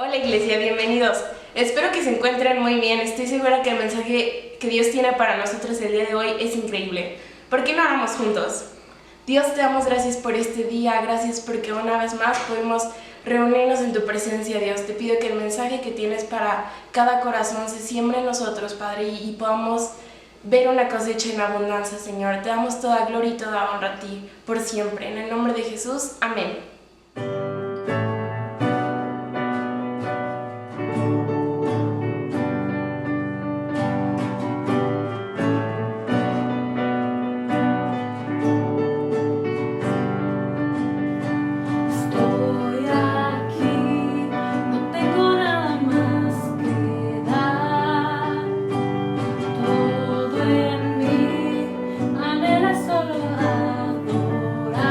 Hola Iglesia, bienvenidos. Espero que se encuentren muy bien. Estoy segura que el mensaje que Dios tiene para nosotros el día de hoy es increíble. ¿Por qué no oramos juntos? Dios, te damos gracias por este día, gracias porque una vez más podemos reunirnos en tu presencia, Dios. Te pido que el mensaje que tienes para cada corazón se siembre en nosotros, Padre, y podamos ver una cosecha en abundancia, Señor. Te damos toda gloria y toda honra a ti por siempre. En el nombre de Jesús, amén. Estoy aquí, no tengo nada más que dar. Todo en mí anhela solo adorar.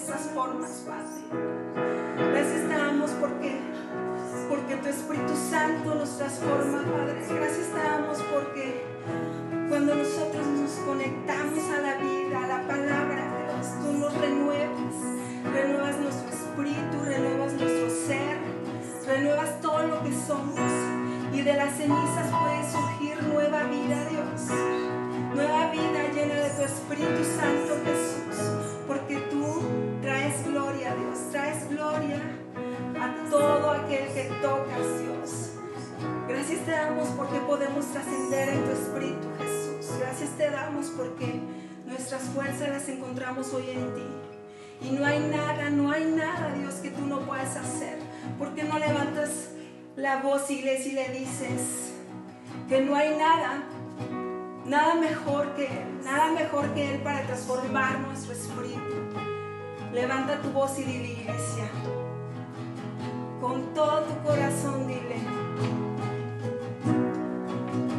esas formas, Padre. Gracias te damos porque tu Espíritu Santo nos transforma, Padre. Gracias te damos porque cuando nosotros nos conectamos a la vida, a la palabra de Dios, tú nos renuevas nuestro espíritu, renuevas nuestro ser, renuevas todo lo que somos, y de las cenizas puede surgir nueva vida, Dios, nueva vida llena de tu Espíritu Santo, Jesús, porque tú traes gloria, Dios, traes gloria a todo aquel que tocas, Dios. Gracias te damos porque podemos trascender en tu Espíritu, Jesús. Gracias te damos porque nuestras fuerzas las encontramos hoy en ti. Y no hay nada, Dios, que tú no puedas hacer. Porque no levantas la voz, iglesia, y le dices que no hay nada mejor que Él para transformar nuestro espíritu. Levanta tu voz y dile, iglesia, con todo tu corazón, dile: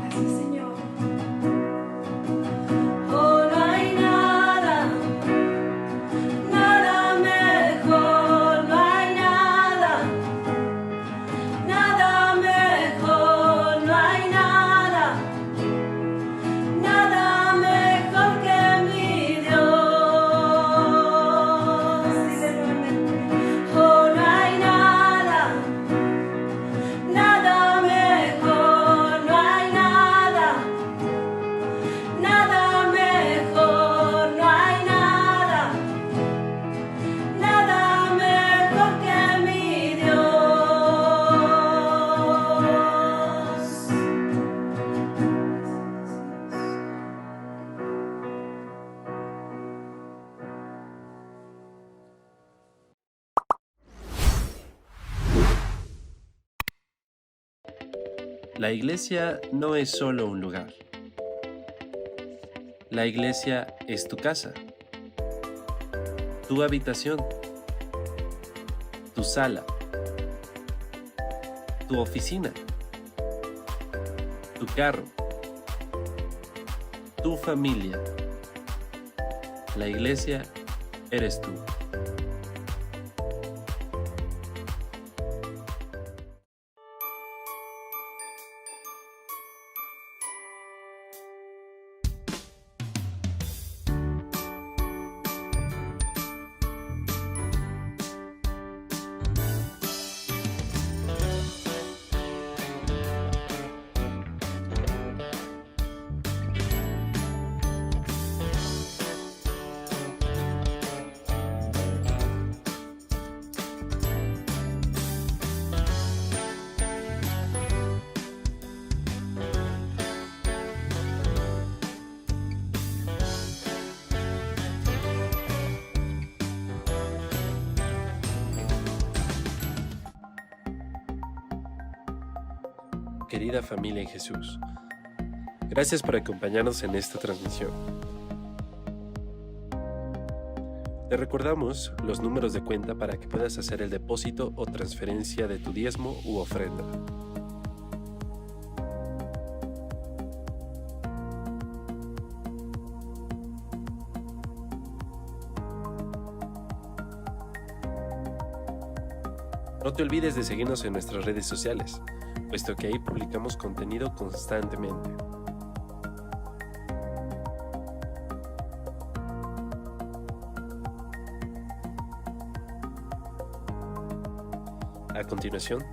gracias, Señor. Oh, no hay nada mejor, no hay nada mejor, no hay nada mejor que mi Dios. Dile nuevamente: Oh, no hay nada mejor, no hay nada mejor, no hay nada mejor que mi Dios. La iglesia no es solo un lugar. La iglesia es tu casa, tu habitación, tu sala, tu oficina, tu carro, tu familia. La iglesia eres tú. Querida familia en Jesús, gracias por acompañarnos en esta transmisión. Te recordamos los números de cuenta para que puedas hacer el depósito o transferencia de tu diezmo u ofrenda. No te olvides de seguirnos en nuestras redes sociales, puesto que ahí publicamos contenido constantemente. A continuación,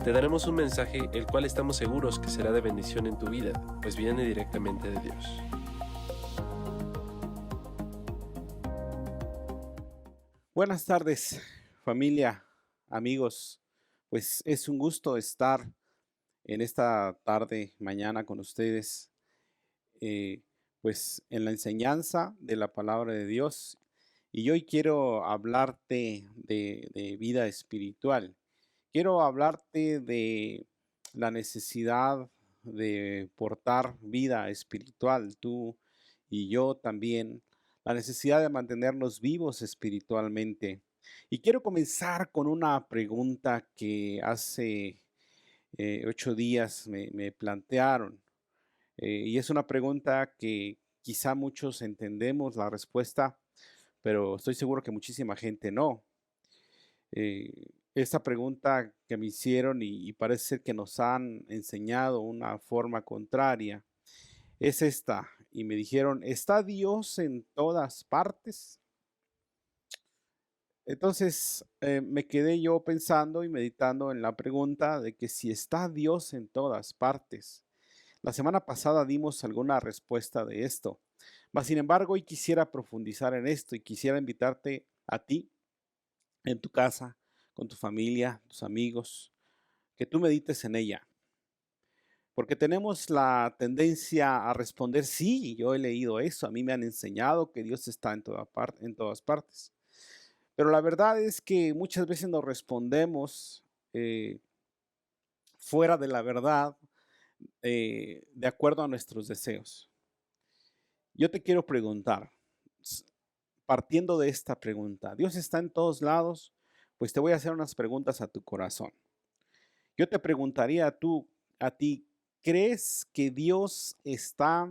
te daremos un mensaje el cual estamos seguros que será de bendición en tu vida, pues viene directamente de Dios. Buenas tardes, familia, amigos. Pues es un gusto estar en esta tarde, mañana con ustedes, pues en la enseñanza de la palabra de Dios. Y hoy quiero hablarte de vida espiritual. Quiero hablarte de la necesidad de portar vida espiritual, tú y yo también, la necesidad de mantenernos vivos espiritualmente. Y quiero comenzar con una pregunta que hace 8 días me plantearon. Y es una pregunta que quizá muchos entendemos la respuesta, pero estoy seguro que muchísima gente no. Esta pregunta que me hicieron y parece ser que nos han enseñado una forma contraria es esta. Y me dijeron, ¿está Dios en todas partes? Entonces me quedé yo pensando y meditando en la pregunta de que si está Dios en todas partes. La semana pasada dimos alguna respuesta de esto, mas sin embargo hoy quisiera profundizar en esto y quisiera invitarte a ti, en tu casa, con tu familia, tus amigos, que tú medites en ella. Porque tenemos la tendencia a responder, sí, yo he leído eso, a mí me han enseñado que Dios está en todas partes. Pero la verdad es que muchas veces nos respondemos fuera de la verdad, de acuerdo a nuestros deseos. Yo te quiero preguntar, partiendo de esta pregunta, ¿Dios está en todos lados? Pues te voy a hacer unas preguntas a tu corazón. Yo te preguntaría a ti, ¿crees que Dios está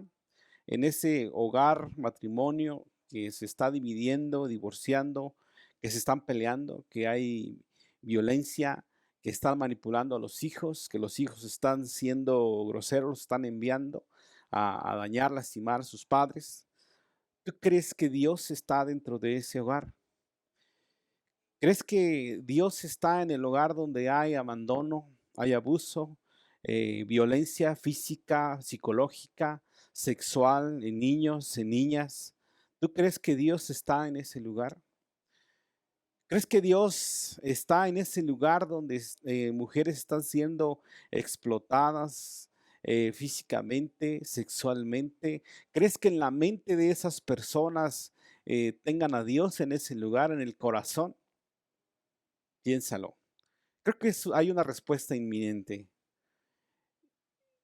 en ese hogar, matrimonio, que se está dividiendo, divorciando, que se están peleando, que hay violencia, que están manipulando a los hijos, que los hijos están siendo groseros, están enviando a dañar, lastimar a sus padres? ¿Tú crees que Dios está dentro de ese hogar? ¿Crees que Dios está en el hogar donde hay abandono, hay abuso, violencia física, psicológica, sexual, en niños, en niñas? ¿Tú crees que Dios está en ese lugar? ¿Crees que Dios está en ese lugar donde mujeres están siendo explotadas físicamente, sexualmente? ¿Crees que en la mente de esas personas tengan a Dios en ese lugar, en el corazón? Piénsalo. Creo que hay una respuesta inminente,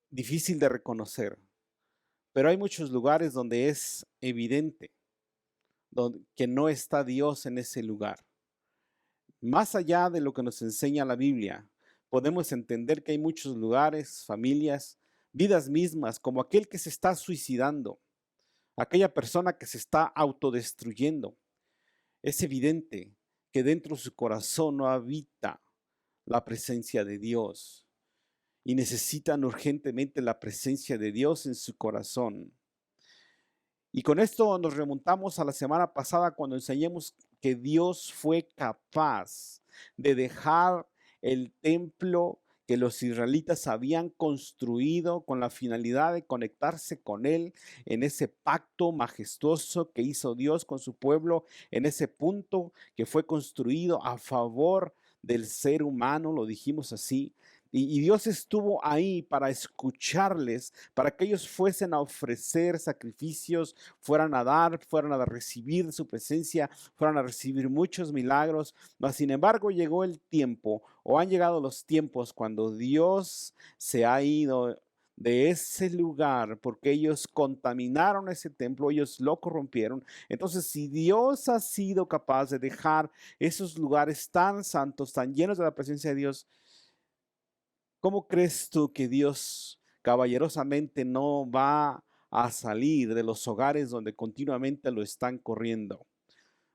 difícil de reconocer, pero hay muchos lugares donde es evidente que no está Dios en ese lugar. Más allá de lo que nos enseña la Biblia, podemos entender que hay muchos lugares, familias, vidas mismas, como aquel que se está suicidando, aquella persona que se está autodestruyendo. Es evidente que dentro de su corazón no habita la presencia de Dios y necesitan urgentemente la presencia de Dios en su corazón. Y con esto nos remontamos a la semana pasada cuando enseñamos que Dios fue capaz de dejar el templo que los israelitas habían construido con la finalidad de conectarse con Él en ese pacto majestuoso que hizo Dios con su pueblo, en ese punto que fue construido a favor del ser humano, lo dijimos así. Y Dios estuvo ahí para escucharles, para que ellos fuesen a ofrecer sacrificios, fueran a dar, fueran a recibir su presencia, fueran a recibir muchos milagros. Mas, sin embargo, llegó el tiempo, o han llegado los tiempos, cuando Dios se ha ido de ese lugar porque ellos contaminaron ese templo, ellos lo corrompieron. Entonces, si Dios ha sido capaz de dejar esos lugares tan santos, tan llenos de la presencia de Dios, ¿cómo crees tú que Dios caballerosamente no va a salir de los hogares donde continuamente lo están corriendo,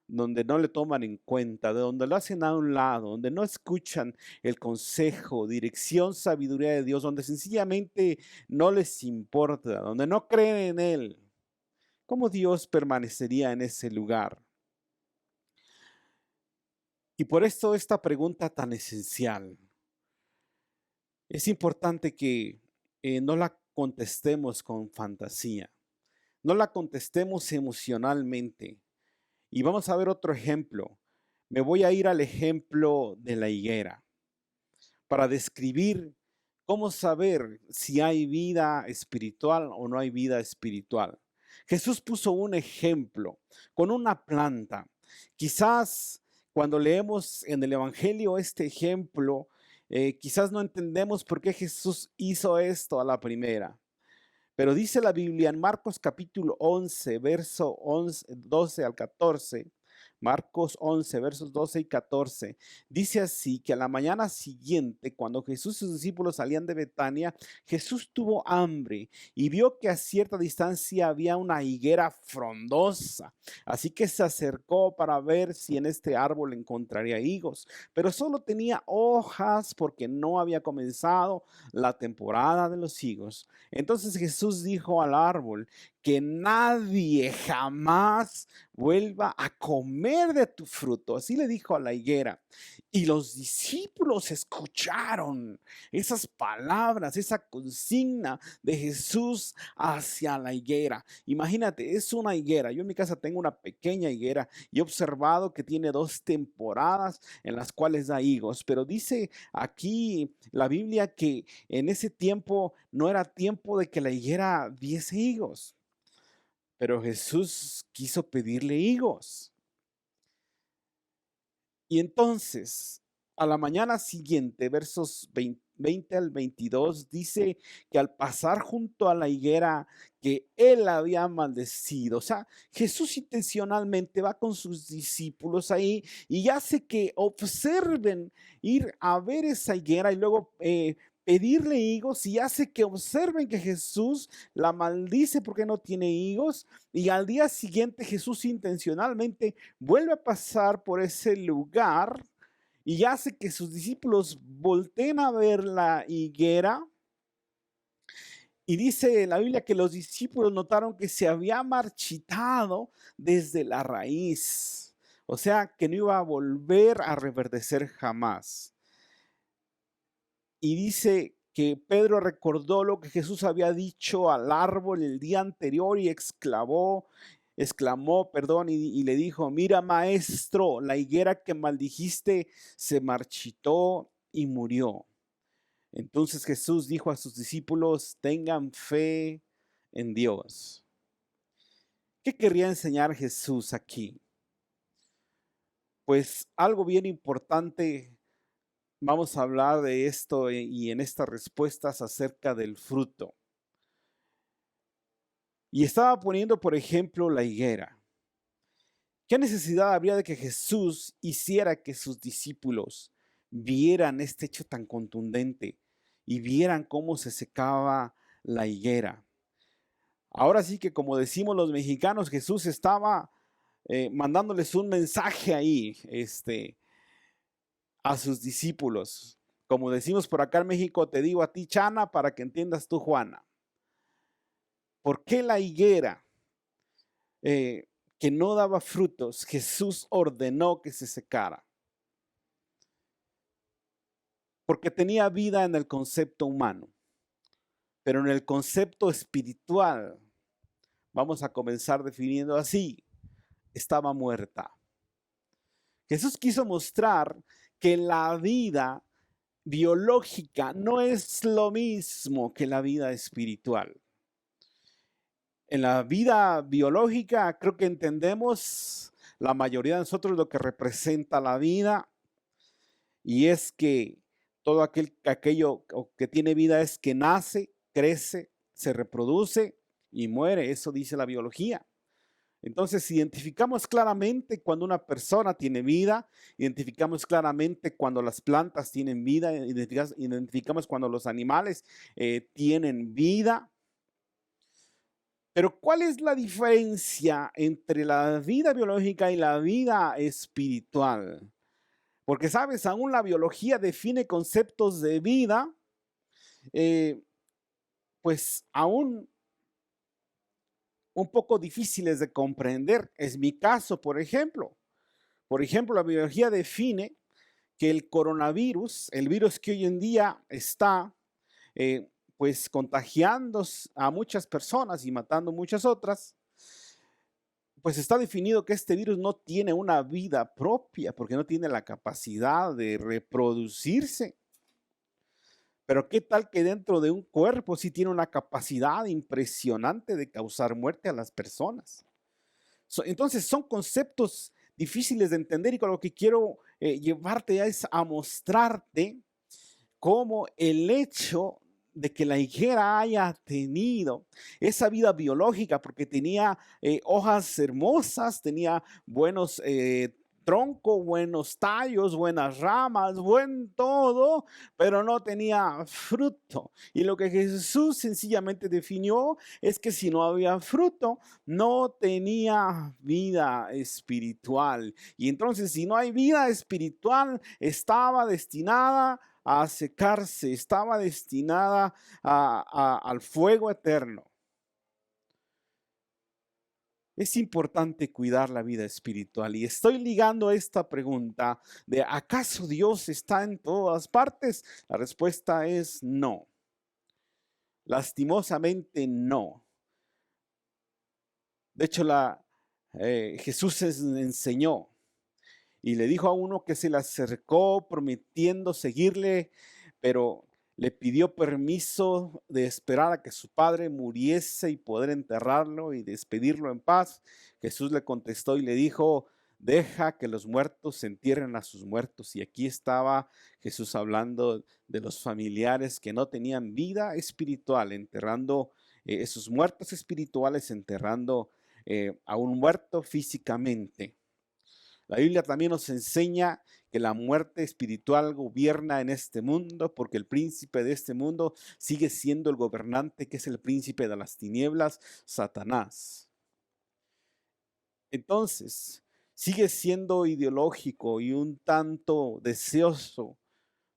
donde no le toman en cuenta, de donde lo hacen a un lado, donde no escuchan el consejo, dirección, sabiduría de Dios, donde sencillamente no les importa, donde no creen en Él? ¿Cómo Dios permanecería en ese lugar? Y por esto esta pregunta tan esencial. Es importante que no la contestemos con fantasía, no la contestemos emocionalmente. Y vamos a ver otro ejemplo. Me voy a ir al ejemplo de la higuera para describir cómo saber si hay vida espiritual o no hay vida espiritual. Jesús puso un ejemplo con una planta. Quizás cuando leemos en el Evangelio este ejemplo, quizás no entendemos por qué Jesús hizo esto a la primera. Pero dice la Biblia en Marcos capítulo 11, verso 12 al 14, Marcos 11, versos 12 y 14. Dice así que a la mañana siguiente, cuando Jesús y sus discípulos salían de Betania, Jesús tuvo hambre y vio que a cierta distancia había una higuera frondosa. Así que se acercó para ver si en este árbol encontraría higos, pero solo tenía hojas porque no había comenzado la temporada de los higos. Entonces Jesús dijo al árbol: que nadie jamás vuelva a comer de tu fruto. Así le dijo a la higuera. Y los discípulos escucharon esas palabras, esa consigna de Jesús hacia la higuera. Imagínate, es una higuera. Yo en mi casa tengo una pequeña higuera y he observado que tiene 2 temporadas en las cuales da higos. Pero dice aquí la Biblia que en ese tiempo no era tiempo de que la higuera diese higos. Pero Jesús quiso pedirle higos. Y entonces, a la mañana siguiente, versos 20 al 22, dice que al pasar junto a la higuera que él había maldecido, o sea, Jesús intencionalmente va con sus discípulos ahí y hace que observen ir a ver esa higuera y luego pedirle higos, y hace que observen que Jesús la maldice porque no tiene higos. Y al día siguiente Jesús intencionalmente vuelve a pasar por ese lugar y hace que sus discípulos volteen a ver la higuera. Y dice la Biblia que los discípulos notaron que se había marchitado desde la raíz, o sea, que no iba a volver a reverdecer jamás. Y dice que Pedro recordó lo que Jesús había dicho al árbol el día anterior y exclamó, y le dijo: mira, maestro, la higuera que maldijiste se marchitó y murió. Entonces Jesús dijo a sus discípulos: tengan fe en Dios. ¿Qué quería enseñar Jesús aquí? Pues algo bien importante. Vamos a hablar de esto y en estas respuestas acerca del fruto. Y estaba poniendo, por ejemplo, la higuera. ¿Qué necesidad habría de que Jesús hiciera que sus discípulos vieran este hecho tan contundente y vieran cómo se secaba la higuera? Ahora sí que, como decimos los mexicanos, Jesús estaba mandándoles un mensaje ahí, a sus discípulos. Como decimos por acá en México, te digo a ti, Chana, para que entiendas tú, Juana. ¿Por qué la higuera que no daba frutos, Jesús ordenó que se secara? Porque tenía vida en el concepto humano, pero en el concepto espiritual, vamos a comenzar definiendo así, estaba muerta. Jesús quiso mostrar que la vida biológica no es lo mismo que la vida espiritual. En la vida biológica creo que entendemos la mayoría de nosotros lo que representa la vida, y es que todo aquello que tiene vida es que nace, crece, se reproduce y muere. Eso dice la biología. Entonces identificamos claramente cuando una persona tiene vida, identificamos claramente cuando las plantas tienen vida, identificamos cuando los animales tienen vida. Pero ¿cuál es la diferencia entre la vida biológica y la vida espiritual? Porque, sabes, aún la biología define conceptos de vida, pues aún un poco difíciles de comprender. Es mi caso, por ejemplo. Por ejemplo, la biología define que el coronavirus, el virus que hoy en día está pues contagiando a muchas personas y matando muchas otras, pues está definido que este virus no tiene una vida propia porque no tiene la capacidad de reproducirse. Pero ¿qué tal que dentro de un cuerpo sí tiene una capacidad impresionante de causar muerte a las personas? Entonces son conceptos difíciles de entender, y con lo que quiero llevarte es a mostrarte cómo el hecho de que la higuera haya tenido esa vida biológica, porque tenía hojas hermosas, tenía buenos tronco, buenos tallos, buenas ramas, buen todo, pero no tenía fruto. Y lo que Jesús sencillamente definió es que si no había fruto, no tenía vida espiritual. Y entonces, si no hay vida espiritual, estaba destinada a secarse, estaba destinada al fuego eterno. Es importante cuidar la vida espiritual y estoy ligando esta pregunta de ¿acaso Dios está en todas partes? La respuesta es no. Lastimosamente no. De hecho, Jesús enseñó y le dijo a uno que se le acercó prometiendo seguirle, pero le pidió permiso de esperar a que su padre muriese y poder enterrarlo y despedirlo en paz. Jesús le contestó y le dijo: deja que los muertos entierren a sus muertos. Y aquí estaba Jesús hablando de los familiares que no tenían vida espiritual, enterrando esos muertos espirituales, enterrando a un muerto físicamente. La Biblia también nos enseña que la muerte espiritual gobierna en este mundo, porque el príncipe de este mundo sigue siendo el gobernante, que es el príncipe de las tinieblas, Satanás. Entonces, sigue siendo ideológico y un tanto deseoso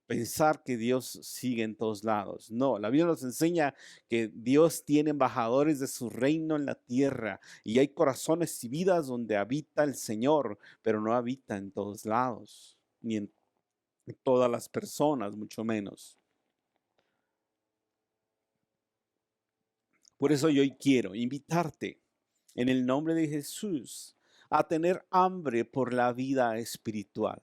pensar que Dios sigue en todos lados. No, la Biblia nos enseña que Dios tiene embajadores de su reino en la tierra y hay corazones y vidas donde habita el Señor, pero no habita en todos lados, ni en todas las personas, mucho menos. Por eso yo hoy quiero invitarte en el nombre de Jesús a tener hambre por la vida espiritual.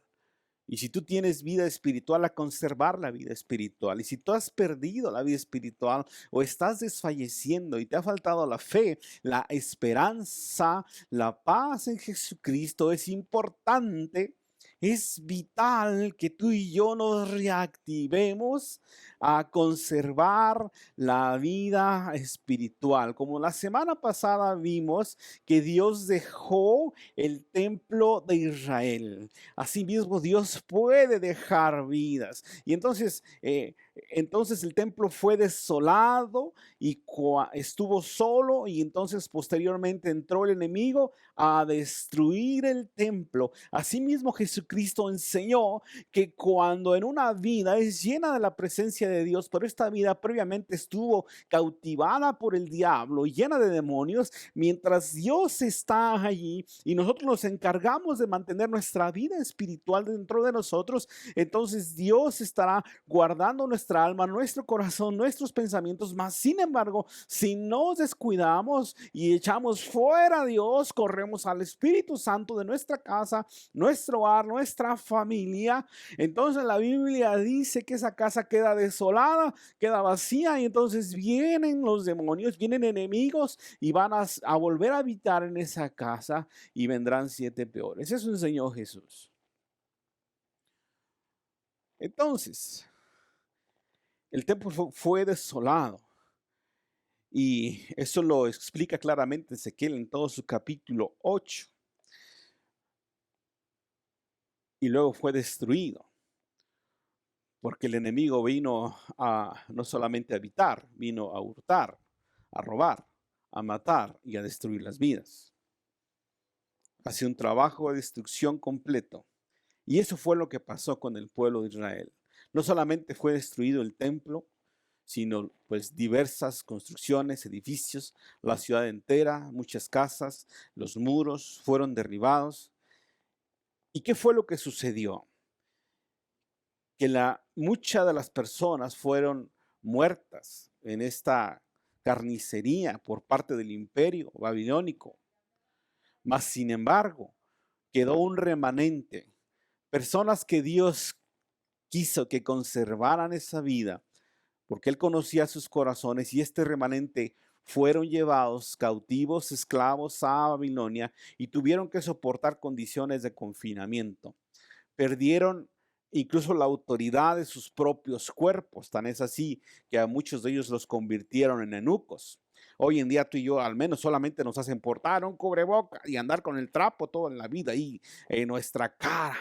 Y si tú tienes vida espiritual, a conservar la vida espiritual. Y si tú has perdido la vida espiritual o estás desfalleciendo y te ha faltado la fe, la esperanza, la paz en Jesucristo, es importante, es vital que tú y yo nos reactivemos a conservar la vida espiritual. Como la semana pasada vimos que Dios dejó el templo de Israel. Asimismo, Dios puede dejar vidas. Y entonces el templo fue desolado y estuvo solo, y entonces posteriormente entró el enemigo a destruir el templo. Asimismo, Jesucristo enseñó que cuando en una vida es llena de la presencia de Dios, pero esta vida previamente estuvo cautivada por el diablo, llena de demonios, mientras Dios está allí y nosotros nos encargamos de mantener nuestra vida espiritual dentro de nosotros, entonces Dios estará guardando nuestra alma, nuestro corazón, nuestros pensamientos. Mas sin embargo, si nos descuidamos y echamos fuera a Dios, corremos al Espíritu Santo de nuestra casa, nuestro hogar, nuestra familia, entonces la Biblia dice que esa casa queda desolada, queda vacía, y entonces vienen los demonios, vienen enemigos y van a volver a habitar en esa casa y vendrán 7 peores. Eso enseñó Jesús. Entonces, el templo fue desolado. Y eso lo explica claramente Ezequiel en todo su capítulo 8. Y luego fue destruido, porque el enemigo vino a no solamente a habitar, vino a hurtar, a robar, a matar y a destruir las vidas. Hace un trabajo de destrucción completo. Y eso fue lo que pasó con el pueblo de Israel. No solamente fue destruido el templo, sino pues diversas construcciones, edificios, la ciudad entera, muchas casas, los muros fueron derribados. ¿Y qué fue lo que sucedió? Que muchas de las personas fueron muertas en esta carnicería por parte del imperio babilónico. Mas sin embargo, quedó un remanente, personas que Dios quiso que conservaran esa vida, porque Él conocía sus corazones, y este remanente fueron llevados cautivos, esclavos a Babilonia, y tuvieron que soportar condiciones de confinamiento. Perdieron incluso la autoridad de sus propios cuerpos. Tan es así que a muchos de ellos los convirtieron en eunucos. Hoy en día tú y yo al menos solamente nos hacen portar un cubreboca y andar con el trapo toda la vida ahí en nuestra cara.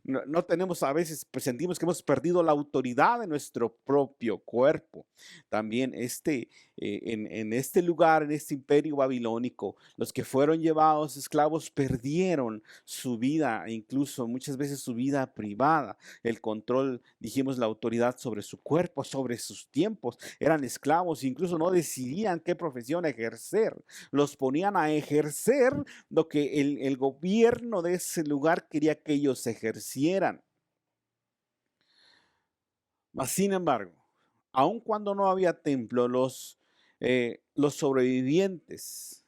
No tenemos, a veces pues, sentimos que hemos perdido la autoridad de nuestro propio cuerpo. También en este lugar, en este imperio babilónico, los que fueron llevados esclavos perdieron su vida, e incluso muchas veces su vida privada, el control, dijimos, la autoridad sobre su cuerpo, sobre sus tiempos. Eran esclavos, incluso no decidían qué profesión ejercer. Los ponían a ejercer lo que el gobierno de ese lugar quería que ellos ejercieran. Mas, sin embargo, aun cuando no había templo, los sobrevivientes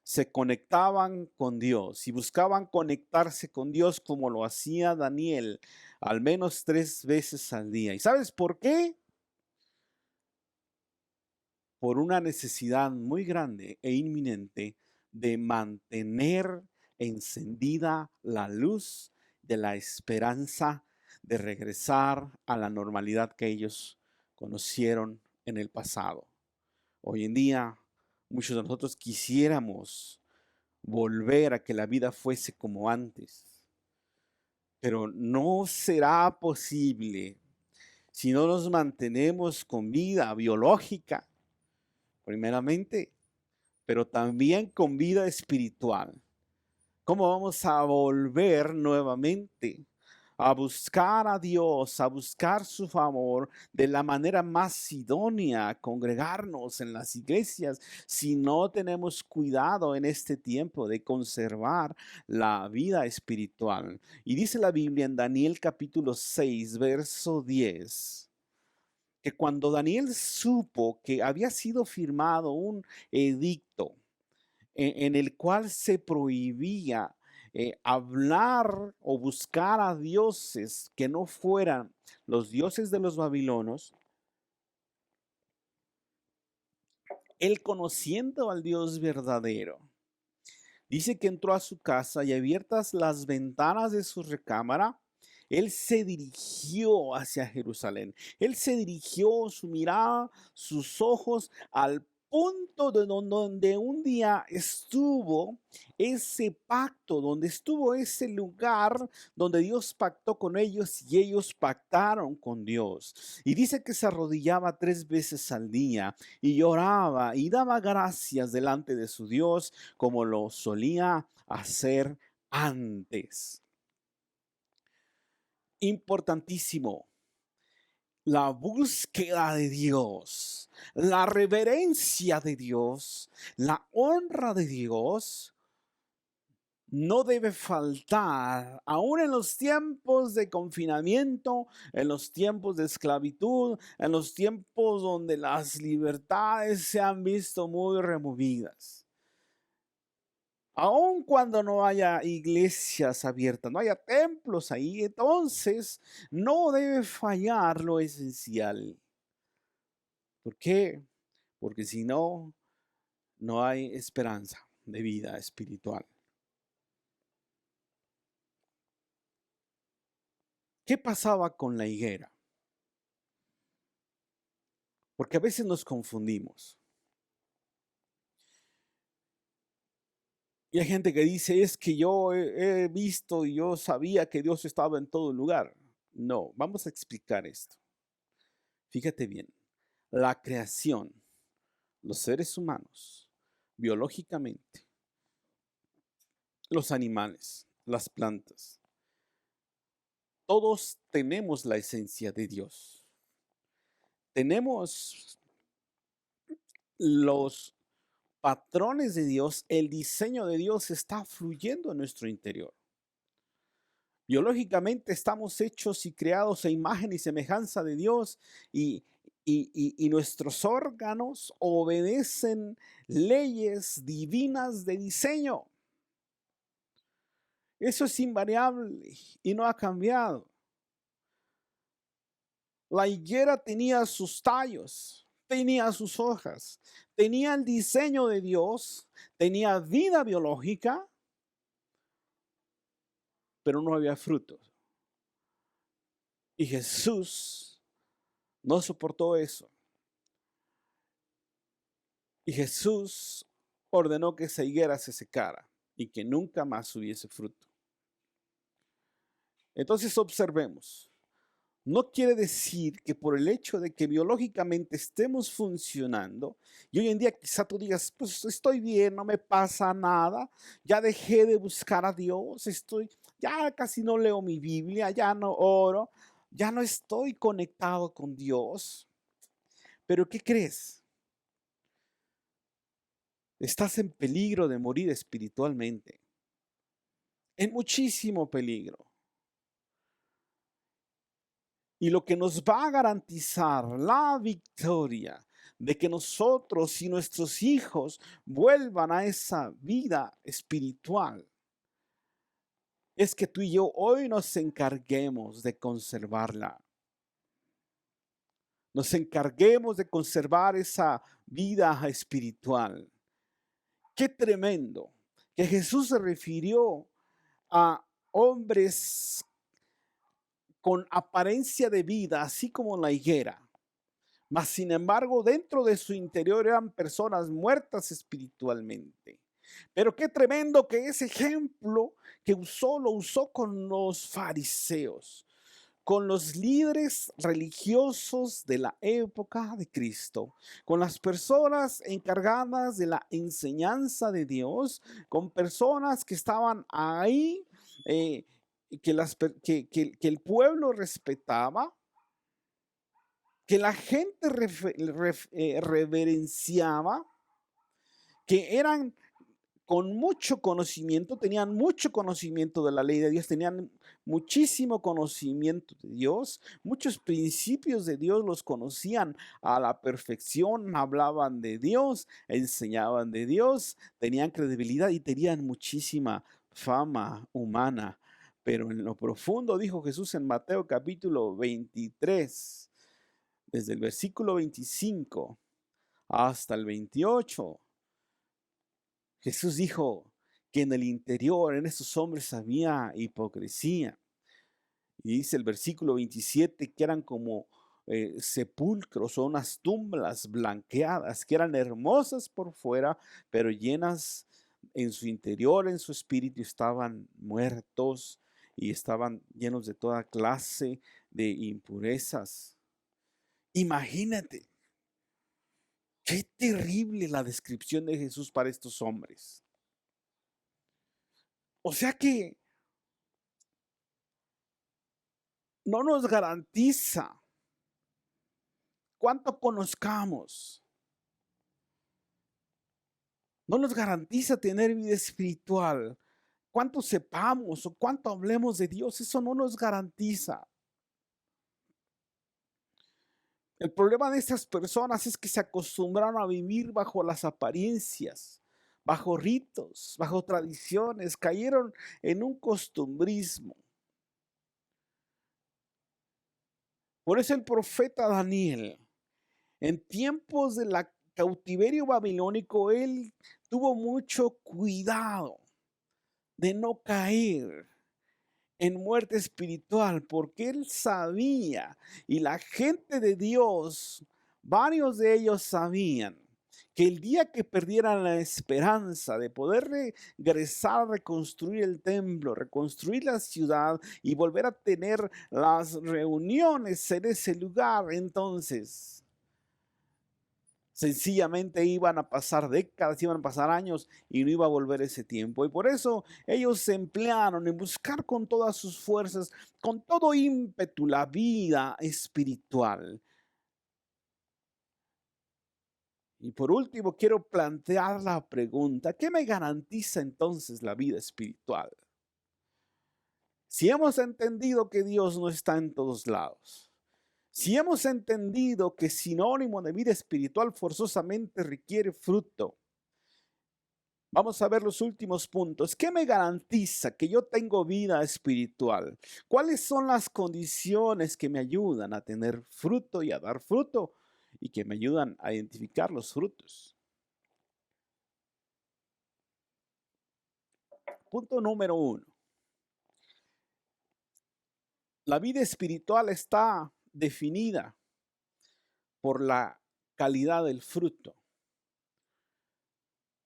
se conectaban con Dios y buscaban conectarse con Dios como lo hacía Daniel al menos 3 veces al día. ¿Y sabes por qué? Por una necesidad muy grande e inminente de mantener encendida la luz de la esperanza de regresar a la normalidad que ellos conocieron en el pasado. Hoy en día, muchos de nosotros quisiéramos volver a que la vida fuese como antes, pero no será posible si no nos mantenemos con vida biológica, primeramente, pero también con vida espiritual. ¿Cómo vamos a volver nuevamente a buscar a Dios, a buscar su favor de la manera más idónea, a congregarnos en las iglesias, si no tenemos cuidado en este tiempo de conservar la vida espiritual? Y dice la Biblia en Daniel capítulo 6, verso 10, que cuando Daniel supo que había sido firmado un edicto en el cual se prohibía hablar o buscar a dioses que no fueran los dioses de los babilonios, él, conociendo al Dios verdadero, dice que entró a su casa y, abiertas las ventanas de su recámara, él se dirigió hacia Jerusalén. Él se dirigió su mirada, sus ojos al punto de donde un día estuvo ese pacto, donde estuvo ese lugar donde Dios pactó con ellos y ellos pactaron con Dios. Y dice que se arrodillaba 3 veces al día y lloraba y daba gracias delante de su Dios como lo solía hacer antes. Importantísimo, la búsqueda de Dios, la reverencia de Dios, la honra de Dios no debe faltar, aún en los tiempos de confinamiento, en los tiempos de esclavitud, en los tiempos donde las libertades se han visto muy removidas. Aun cuando no haya iglesias abiertas, no haya templos ahí, entonces no debe fallar lo esencial. ¿Por qué? Porque si no, no hay esperanza de vida espiritual. ¿Qué pasaba con la higuera? Porque a veces nos confundimos. Y hay gente que dice, es que yo he visto y yo sabía que Dios estaba en todo lugar. No, vamos a explicar esto. Fíjate bien, la creación, los seres humanos, biológicamente, los animales, las plantas, todos tenemos la esencia de Dios. Tenemos los patrones de Dios, el diseño de Dios está fluyendo en nuestro interior. Biológicamente estamos hechos y creados a imagen y semejanza de Dios y nuestros órganos obedecen leyes divinas de diseño. Eso es invariable y no ha cambiado. La higuera tenía sus tallos, tenía sus hojas, tenía el diseño de Dios, tenía vida biológica, pero no había frutos. Y Jesús no soportó eso. Y Jesús ordenó que esa higuera se secara y que nunca más hubiese fruto. Entonces observemos. No quiere decir que por el hecho de que biológicamente estemos funcionando, y hoy en día quizá tú digas, pues estoy bien, no me pasa nada, ya dejé de buscar a Dios, ya casi no leo mi Biblia, ya no oro, ya no estoy conectado con Dios. Pero ¿qué crees? Estás en peligro de morir espiritualmente, en muchísimo peligro. Y lo que nos va a garantizar la victoria de que nosotros y nuestros hijos vuelvan a esa vida espiritual es que tú y yo hoy nos encarguemos de conservarla. Nos encarguemos de conservar esa vida espiritual. Qué tremendo que Jesús se refirió a hombres con apariencia de vida, así como la higuera. Mas, sin embargo, dentro de su interior eran personas muertas espiritualmente. Pero qué tremendo que ese ejemplo que lo usó con los fariseos, con los líderes religiosos de la época de Cristo, con las personas encargadas de la enseñanza de Dios, con personas que estaban ahí, que el pueblo respetaba, que la gente reverenciaba, que eran con mucho conocimiento, tenían mucho conocimiento de la ley de Dios, tenían muchísimo conocimiento de Dios, muchos principios de Dios los conocían a la perfección, hablaban de Dios, enseñaban de Dios, tenían credibilidad y tenían muchísima fama humana. Pero en lo profundo, dijo Jesús en Mateo capítulo 23, desde el versículo 25 hasta el 28, Jesús dijo que en el interior, en estos hombres había hipocresía. Y dice el versículo 27 que eran como sepulcros o unas tumbas blanqueadas, que eran hermosas por fuera, pero llenas en su interior, en su espíritu, estaban muertos y estaban llenos de toda clase de impurezas. Imagínate, qué terrible la descripción de Jesús para estos hombres. O sea que no nos garantiza cuánto conozcamos. No nos garantiza tener vida espiritual. Cuánto sepamos o cuánto hablemos de Dios, eso no nos garantiza. El problema de estas personas es que se acostumbraron a vivir bajo las apariencias, bajo ritos, bajo tradiciones, cayeron en un costumbrismo. Por eso el profeta Daniel, en tiempos del cautiverio babilónico, él tuvo mucho cuidado de no caer en muerte espiritual, porque él sabía, y la gente de Dios, varios de ellos sabían, que el día que perdieran la esperanza de poder regresar a reconstruir el templo, reconstruir la ciudad y volver a tener las reuniones en ese lugar, entonces sencillamente iban a pasar décadas, iban a pasar años y no iba a volver ese tiempo. Y por eso ellos se emplearon en buscar con todas sus fuerzas, con todo ímpetu, la vida espiritual. Y por último, quiero plantear la pregunta, ¿qué me garantiza entonces la vida espiritual? Si hemos entendido que Dios no está en todos lados, si hemos entendido que sinónimo de vida espiritual forzosamente requiere fruto, vamos a ver los últimos puntos. ¿Qué me garantiza que yo tengo vida espiritual? ¿Cuáles son las condiciones que me ayudan a tener fruto y a dar fruto y que me ayudan a identificar los frutos? Punto número 1. La vida espiritual está definida por la calidad del fruto,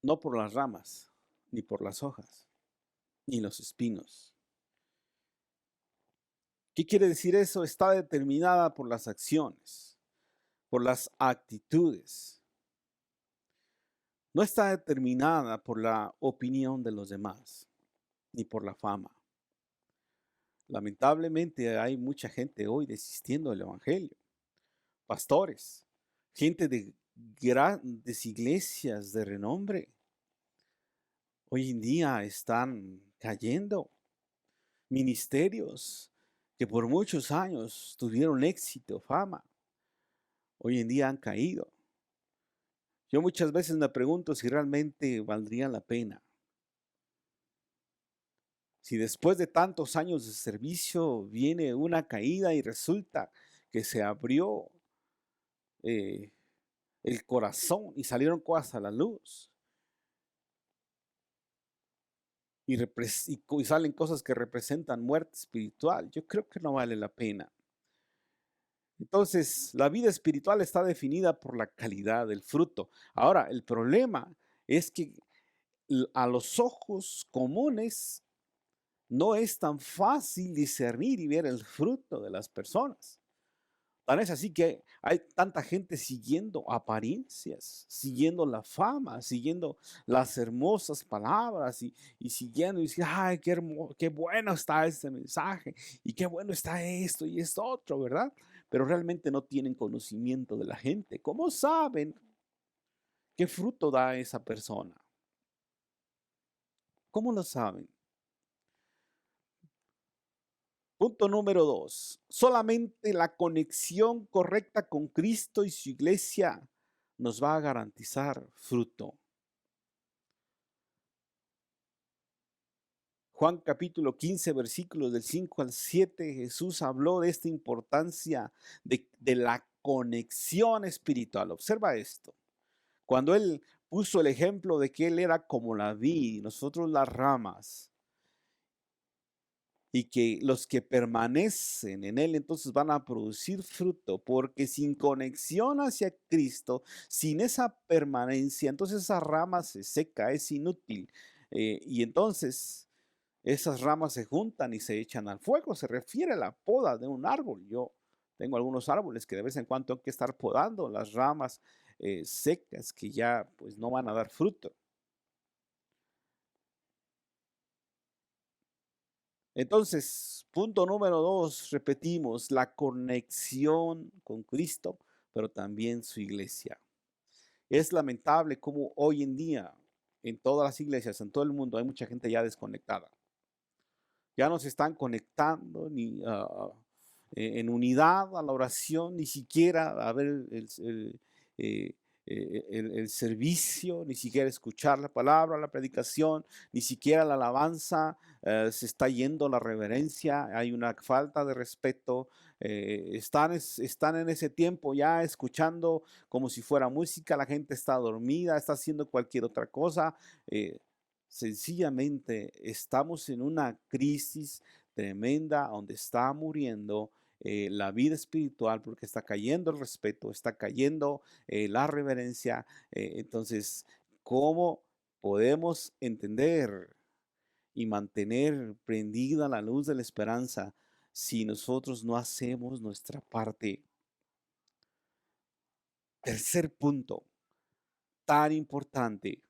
no por las ramas, ni por las hojas, ni los espinos. ¿Qué quiere decir eso? Está determinada por las acciones, por las actitudes. No está determinada por la opinión de los demás, ni por la fama. Lamentablemente hay mucha gente hoy desistiendo del evangelio. Pastores, gente de grandes iglesias de renombre, hoy en día están cayendo. Ministerios que por muchos años tuvieron éxito, fama, hoy en día han caído. Yo muchas veces me pregunto si realmente valdría la pena. Si después de tantos años de servicio viene una caída y resulta que se abrió el corazón y salieron cosas a la luz. Y salen cosas que representan muerte espiritual. Yo creo que no vale la pena. Entonces, la vida espiritual está definida por la calidad del fruto. Ahora, el problema es que a los ojos comunes no es tan fácil discernir y ver el fruto de las personas. Tan es así que hay tanta gente siguiendo apariencias, siguiendo la fama, siguiendo las hermosas palabras y siguiendo y diciendo, ay, qué bueno está este mensaje y qué bueno está esto y esto otro, ¿verdad? Pero realmente no tienen conocimiento de la gente. ¿Cómo saben qué fruto da esa persona? ¿Cómo lo saben? Punto número 2. Solamente la conexión correcta con Cristo y su iglesia nos va a garantizar fruto. Juan capítulo 15, versículos del 5 al 7, Jesús habló de esta importancia de la conexión espiritual. Observa esto. Cuando Él puso el ejemplo de que Él era como la vid y nosotros las ramas, y que los que permanecen en Él entonces van a producir fruto, porque sin conexión hacia Cristo, sin esa permanencia, entonces esa rama se seca, es inútil. Y entonces esas ramas se juntan y se echan al fuego. Se refiere a la poda de un árbol. Yo tengo algunos árboles que de vez en cuando tengo que estar podando las ramas secas que ya pues no van a dar fruto. Entonces, punto número 2, repetimos, la conexión con Cristo, pero también su iglesia. Es lamentable cómo hoy en día en todas las iglesias, en todo el mundo, hay mucha gente ya desconectada. Ya no se están conectando ni en unidad a la oración, ni siquiera a ver el servicio, ni siquiera escuchar la palabra, la predicación, ni siquiera la alabanza. Se está yendo la reverencia, hay una falta de respeto. Están en ese tiempo ya escuchando como si fuera música, la gente está dormida, está haciendo cualquier otra cosa. Sencillamente estamos en una crisis tremenda donde está muriendo la vida espiritual, porque está cayendo el respeto, está cayendo la reverencia. Entonces, ¿cómo podemos entender y mantener prendida la luz de la esperanza si nosotros no hacemos nuestra parte? Tercer punto, tan importante.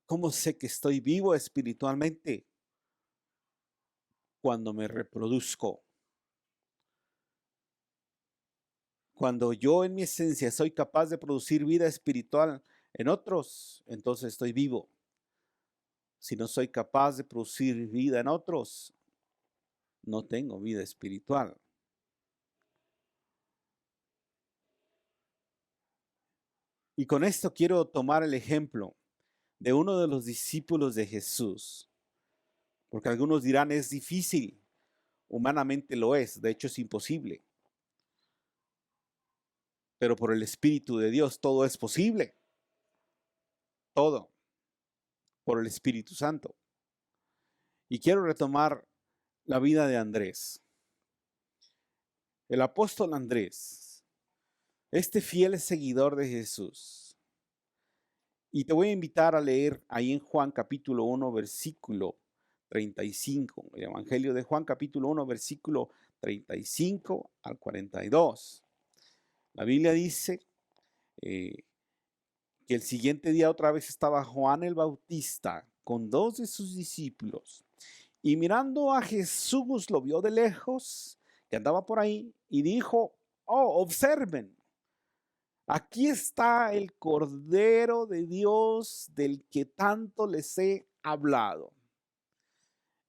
¿Cómo sé que estoy vivo espiritualmente? Cuando me reproduzco. Cuando yo en mi esencia soy capaz de producir vida espiritual en otros, entonces estoy vivo. Si no soy capaz de producir vida en otros, no tengo vida espiritual. Y con esto quiero tomar el ejemplo de uno de los discípulos de Jesús, porque algunos dirán es difícil, humanamente lo es, de hecho es imposible, pero por el Espíritu de Dios todo es posible, todo, por el Espíritu Santo. Y quiero retomar la vida de Andrés. El apóstol Andrés, este fiel seguidor de Jesús. Y te voy a invitar a leer ahí en Juan capítulo 1, versículo 35. El Evangelio de Juan capítulo 1, versículo 35 al 42. La Biblia dice que el siguiente día otra vez estaba Juan el Bautista con 2 de sus discípulos. Y mirando a Jesús lo vio de lejos, que andaba por ahí, y dijo, oh, observen, aquí está el Cordero de Dios del que tanto les he hablado.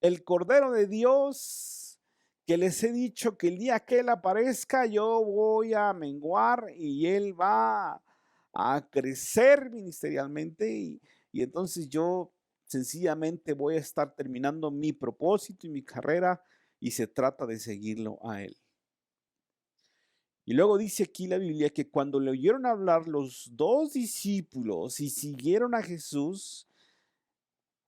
El Cordero de Dios que les he dicho que el día que Él aparezca yo voy a menguar y Él va a crecer ministerialmente y entonces yo sencillamente voy a estar terminando mi propósito y mi carrera y se trata de seguirlo a Él. Y luego dice aquí la Biblia que cuando le oyeron hablar los 2 discípulos y siguieron a Jesús,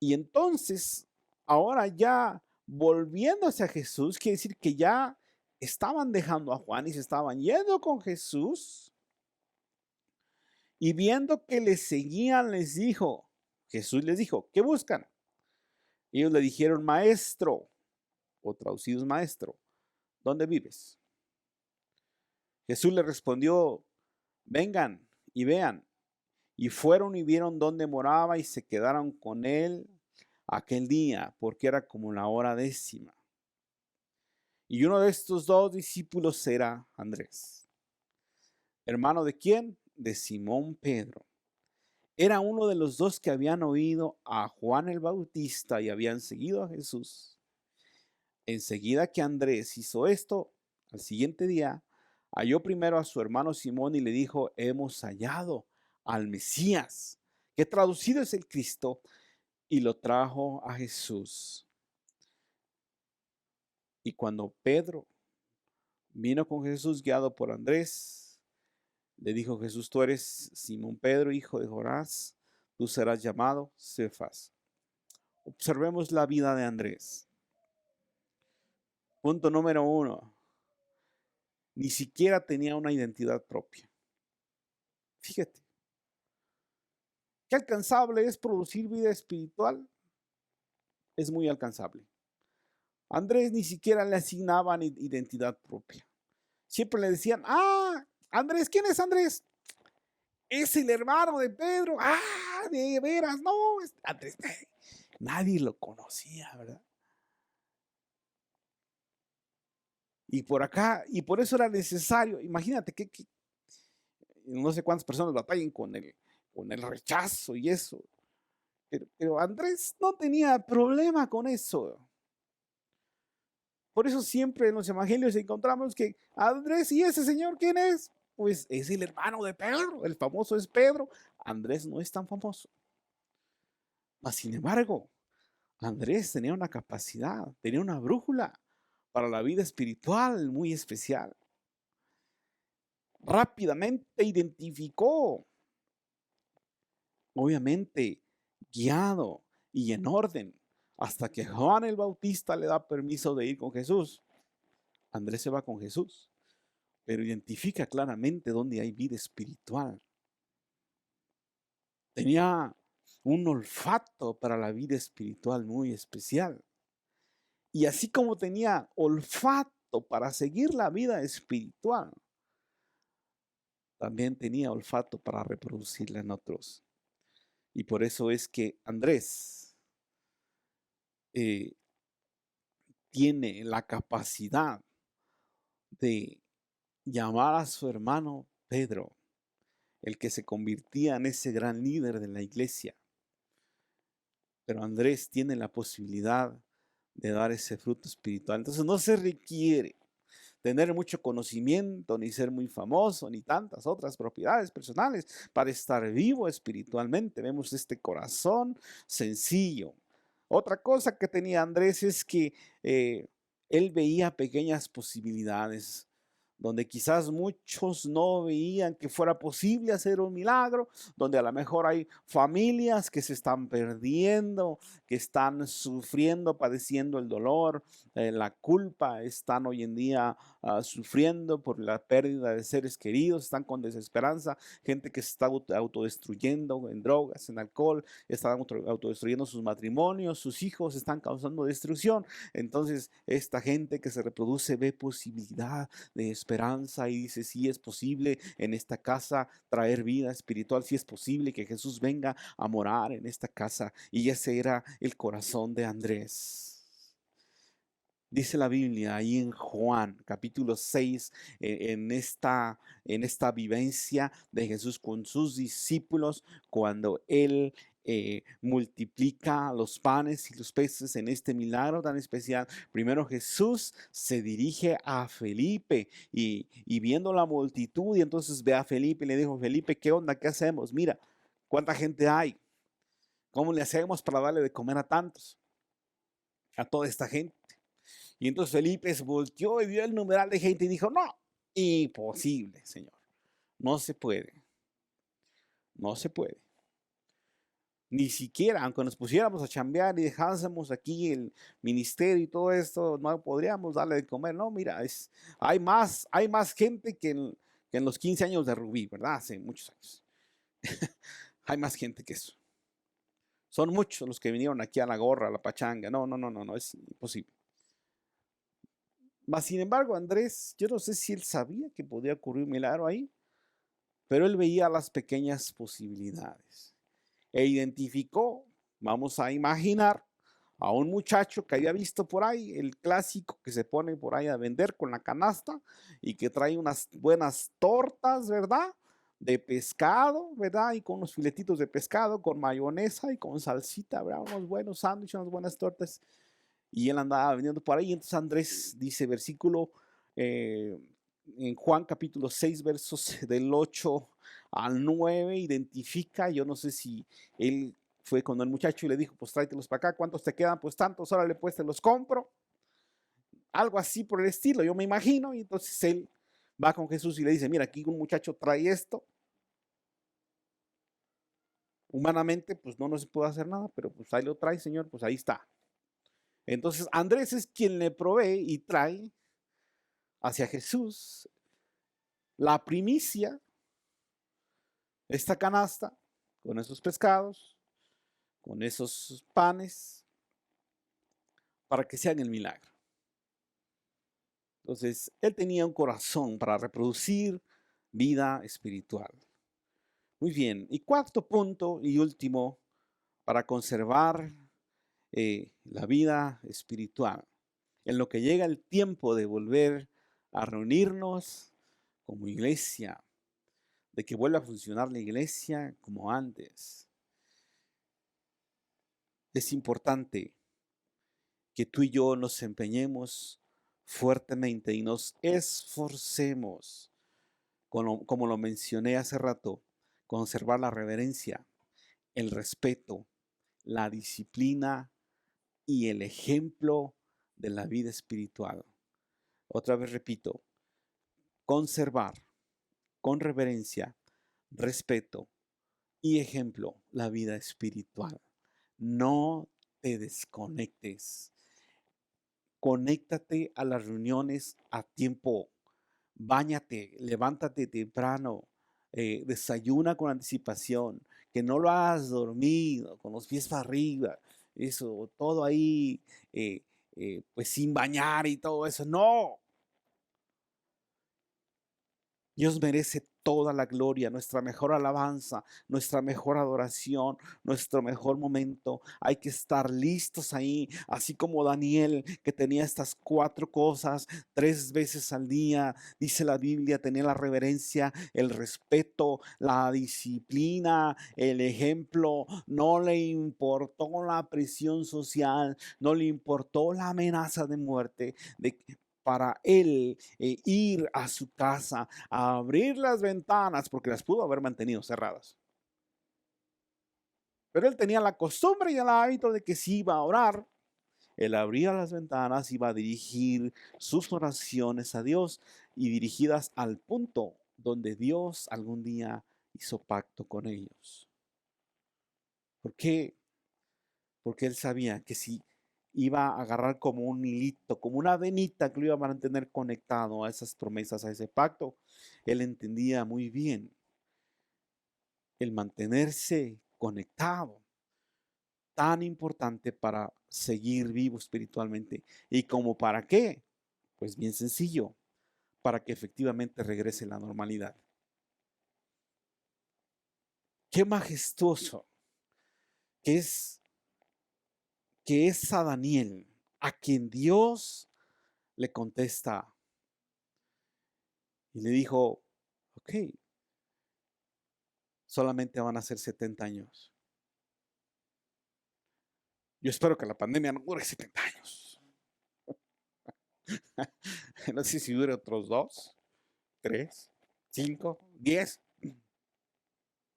y entonces ahora ya volviéndose a Jesús, quiere decir que ya estaban dejando a Juan y se estaban yendo con Jesús, y viendo que les seguían, Jesús les dijo, ¿qué buscan? Ellos le dijeron, maestro, o traducidos maestro, ¿dónde vives? Jesús le respondió, vengan y vean. Y fueron y vieron dónde moraba y se quedaron con él aquel día, porque era como la hora 10:00. Y uno de estos 2 discípulos era Andrés. ¿Hermano de quién? De Simón Pedro. Era uno de los 2 que habían oído a Juan el Bautista y habían seguido a Jesús. Enseguida que Andrés hizo esto, al siguiente día, halló primero a su hermano Simón y le dijo, hemos hallado al Mesías, que traducido es el Cristo, y lo trajo a Jesús. Y cuando Pedro vino con Jesús guiado por Andrés, le dijo Jesús, tú eres Simón Pedro, hijo de Jonás, tú serás llamado Cefas. Observemos la vida de Andrés. Punto número 1. Ni siquiera tenía una identidad propia. Fíjate. ¿Qué alcanzable es producir vida espiritual? Es muy alcanzable. Andrés ni siquiera le asignaban identidad propia. Siempre le decían, Andrés, ¿quién es Andrés? Es el hermano de Pedro. De veras, no, es Andrés. Nadie lo conocía, ¿verdad? Y por acá, y por eso era necesario, imagínate que no sé cuántas personas batallen con el rechazo y eso. Pero Andrés no tenía problema con eso. Por eso siempre en los evangelios encontramos que Andrés, ¿y ese señor quién es? Pues es el hermano de Pedro, el famoso es Pedro. Andrés no es tan famoso. Mas, sin embargo, Andrés tenía una capacidad, tenía una brújula para la vida espiritual muy especial. Rápidamente identificó, obviamente guiado y en orden, hasta que Juan el Bautista le da permiso de ir con Jesús. Andrés se va con Jesús, pero identifica claramente dónde hay vida espiritual. Tenía un olfato para la vida espiritual muy especial. Y así como tenía olfato para seguir la vida espiritual, también tenía olfato para reproducirla en otros. Y por eso es que Andrés tiene la capacidad de llamar a su hermano Pedro, el que se convertía en ese gran líder de la iglesia. Pero Andrés tiene la posibilidad de dar ese fruto espiritual. Entonces no se requiere tener mucho conocimiento, ni ser muy famoso, ni tantas otras propiedades personales para estar vivo espiritualmente. Vemos este corazón sencillo. Otra cosa que tenía Andrés es que él veía pequeñas posibilidades donde quizás muchos no veían que fuera posible hacer un milagro, donde a lo mejor hay familias que se están perdiendo, que están sufriendo, padeciendo el dolor, la culpa, están hoy en día sufriendo por la pérdida de seres queridos, están con desesperanza, gente que se está autodestruyendo en drogas, en alcohol, están autodestruyendo sus matrimonios, sus hijos están causando destrucción. Entonces esta gente que se reproduce ve posibilidad de esperanza y dice: sí es posible en esta casa traer vida espiritual, sí es posible que Jesús venga a morar en esta casa. Y ese era el corazón de Andrés. Dice la Biblia ahí en Juan capítulo 6, en esta vivencia de Jesús con sus discípulos, cuando Él multiplica los panes y los peces en este milagro tan especial. Primero Jesús se dirige a Felipe y viendo la multitud, y entonces ve a Felipe y le dijo: Felipe, ¿qué onda? ¿Qué hacemos? Mira, ¿cuánta gente hay? ¿Cómo le hacemos para darle de comer a tantos? A toda esta gente. Y entonces Felipe se volteó y vio el numeral de gente y dijo: no, imposible, Señor. No se puede. No se puede. Ni siquiera, aunque nos pusiéramos a chambear y dejásemos aquí el ministerio y todo esto, no podríamos darle de comer. No, mira, hay más gente que en los 15 años de Rubí, ¿verdad? Hace muchos años. Hay más gente que eso. Son muchos los que vinieron aquí a la gorra, a la pachanga. No, es imposible. Mas, sin embargo, Andrés, yo no sé si él sabía que podía ocurrir un milagro ahí, pero él veía las pequeñas posibilidades e identificó, vamos a imaginar, a un muchacho que había visto por ahí, el clásico que se pone por ahí a vender con la canasta y que trae unas buenas tortas, ¿verdad? De pescado, ¿verdad? Y con unos filetitos de pescado, con mayonesa y con salsita, ¿verdad? Unos buenos sándwiches, unas buenas tortas. Y él andaba vendiendo por ahí. Entonces Andrés dice, versículo en Juan capítulo 6, versos del 8 al 9, identifica, yo no sé si él fue con el muchacho y le dijo: pues tráetelos para acá, ¿cuántos te quedan? Pues tantos, órale, pues te los compro. Algo así por el estilo, yo me imagino. Y entonces él va con Jesús y le dice: mira, aquí un muchacho trae esto. Humanamente, pues no se puede hacer nada, pero pues ahí lo trae, Señor, pues ahí está. Entonces Andrés es quien le provee y trae hacia Jesús la primicia, esta canasta, con esos pescados, con esos panes, para que se haga el milagro. Entonces, él tenía un corazón para reproducir vida espiritual. Muy bien, y cuarto punto y último, para conservar la vida espiritual, en lo que llega el tiempo de volver a reunirnos como iglesia, de que vuelva a funcionar la iglesia como antes. Es importante que tú y yo nos empeñemos fuertemente y nos esforcemos, como lo mencioné hace rato, conservar la reverencia, el respeto, la disciplina y el ejemplo de la vida espiritual. Otra vez repito: conservar con reverencia, respeto y ejemplo la vida espiritual. No te desconectes. Conéctate a las reuniones a tiempo. Báñate, levántate temprano, desayuna con anticipación, que no lo hagas dormido, con los pies para arriba, eso, todo ahí, pues sin bañar y todo eso. No. Dios merece toda la gloria, nuestra mejor alabanza, nuestra mejor adoración, nuestro mejor momento. Hay que estar listos ahí, así como Daniel, que tenía estas 4 cosas 3 veces al día. Dice la Biblia, tenía la reverencia, el respeto, la disciplina, el ejemplo. No le importó la presión social, no le importó la amenaza de muerte, para él ir a su casa, a abrir las ventanas, porque las pudo haber mantenido cerradas. Pero él tenía la costumbre y el hábito de que si iba a orar, Él abría las ventanas, iba a dirigir sus oraciones a Dios y dirigidas al punto donde Dios algún día hizo pacto con ellos. ¿Por qué? Porque él sabía que si iba a agarrar como un hilito, como una venita que lo iba a mantener conectado a esas promesas, a ese pacto, él entendía muy bien el mantenerse conectado, tan importante para seguir vivo espiritualmente. ¿Y como para qué? Pues bien sencillo, para que efectivamente regrese la normalidad. Qué majestuoso que es a Daniel, a quien Dios le contesta y le dijo, ok, solamente van a ser 70 años. Yo espero que la pandemia no dure 70 años. No sé si dure otros 2, 3, 5, 10.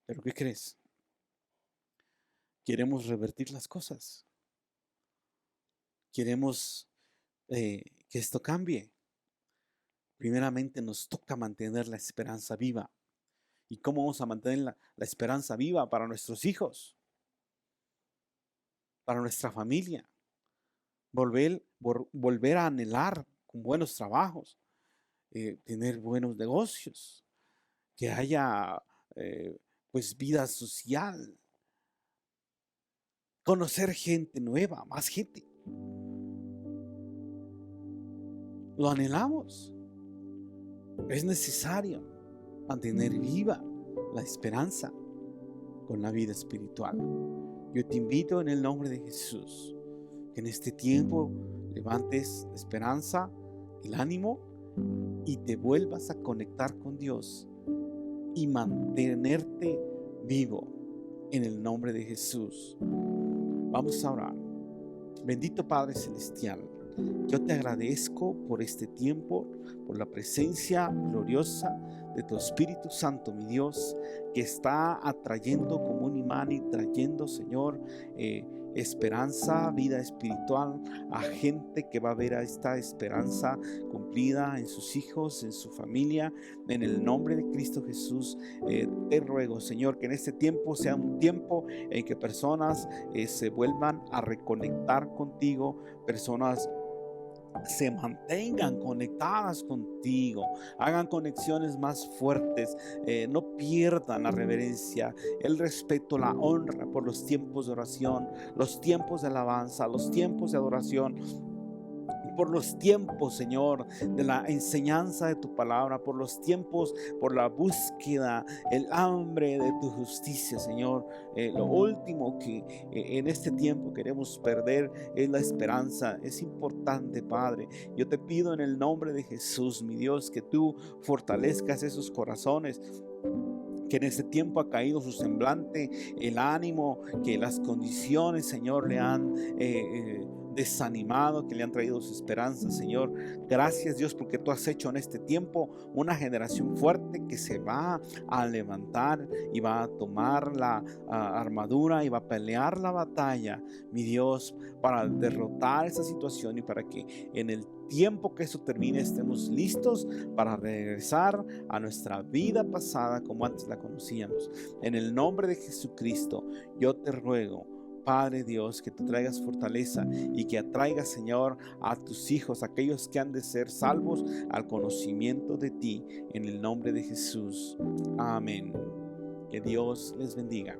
Pero ¿qué crees? Queremos revertir las cosas. Queremos que esto cambie. Primeramente nos toca mantener la esperanza viva. ¿Y cómo vamos a mantener la esperanza viva para nuestros hijos? Para nuestra familia. Volver a anhelar con buenos trabajos. Tener buenos negocios. Que haya pues vida social. Conocer gente nueva, más gente. Lo anhelamos. Es necesario mantener viva la esperanza con la vida espiritual. Yo te invito en el nombre de Jesús que en este tiempo levantes la esperanza, el ánimo y te vuelvas a conectar con Dios y mantenerte vivo en el nombre de Jesús. Vamos a orar. Bendito Padre Celestial, yo te agradezco por este tiempo, por la presencia gloriosa de tu Espíritu Santo, mi Dios, que está atrayendo como un imán y trayendo, Señor, esperanza, vida espiritual a gente que va a ver a esta esperanza cumplida en sus hijos, en su familia. En el nombre de Cristo Jesús, te ruego, Señor, que en este tiempo sea un tiempo en que personas se vuelvan a reconectar contigo, personas se mantengan conectadas contigo, hagan conexiones más fuertes, no pierdan la reverencia, el respeto, la honra por los tiempos de oración, los tiempos de alabanza, los tiempos de adoración, por los tiempos, Señor, de la enseñanza de tu palabra, por los tiempos, por la búsqueda, el hambre de tu justicia, Señor. Lo último que en este tiempo queremos perder es la esperanza. Es importante, Padre. Yo te pido en el nombre de Jesús, mi Dios, que tú fortalezcas esos corazones, que en este tiempo ha caído su semblante, el ánimo, que las condiciones, Señor, le han desanimado, que le han traído su esperanza, Señor. Gracias, Dios, porque tú has hecho en este tiempo una generación fuerte que se va a levantar y va a tomar la armadura y va a pelear la batalla, mi Dios, para derrotar esa situación y para que en el tiempo que eso termine estemos listos para regresar a nuestra vida pasada como antes la conocíamos. En el nombre de Jesucristo, yo te ruego, Padre Dios, que tú traigas fortaleza y que atraigas, Señor, a tus hijos, aquellos que han de ser salvos, al conocimiento de ti, en el nombre de Jesús. Amén. Que Dios les bendiga.